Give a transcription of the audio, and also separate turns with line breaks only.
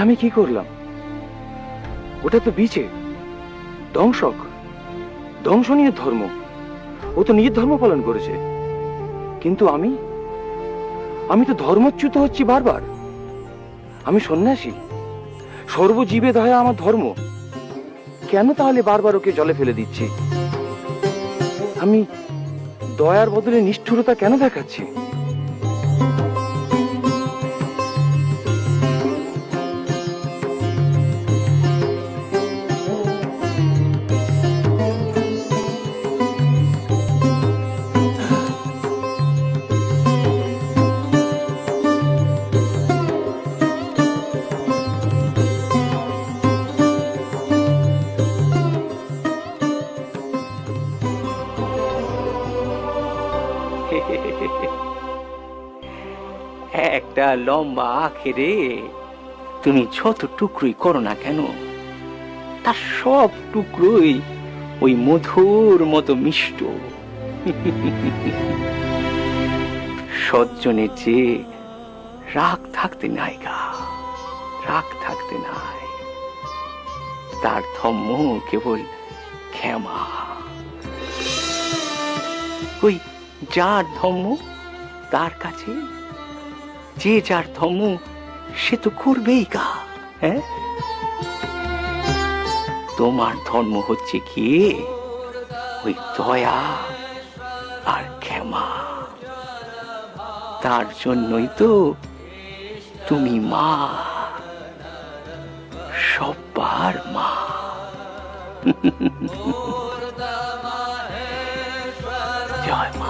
আমি কি করলাম? ওটা তো বিচে দংশক, দংশনীয় ধর্ম। ও তো নিজের ধর্ম পালন করেছে, কিন্তু আমি তো ধর্মচ্যুত হচ্ছি বারবার। আমি সন্ন্যাসী, সর্বজীবে দয়া আমার ধর্ম। কেন তাহলে বারবার ওকে জলে ফেলে দিচ্ছি? আমি দয়ার বদলে নিষ্ঠুরতা কেন দেখাচ্ছি?
একটা লম্বা আখেরে তুমি যত টুকরোই করো না কেন, তার সব টুকরোই ওই মধুর মতো মিষ্ট। সজ্জনের যে রাগ থাকতে নাই গা, রাগ থাকতে নাই। তার ধম্ম কেবল ক্ষমা। ওই যার ধম্ম তার কাছে, যে যার ধর্ম সে তো করবেই গা। হ্যাঁ, তোমার ধর্ম হচ্ছে কি ওই দয়া আর ক্ষমা। তার জন্যই তো তুমি মা, সবার মা। জয় মা।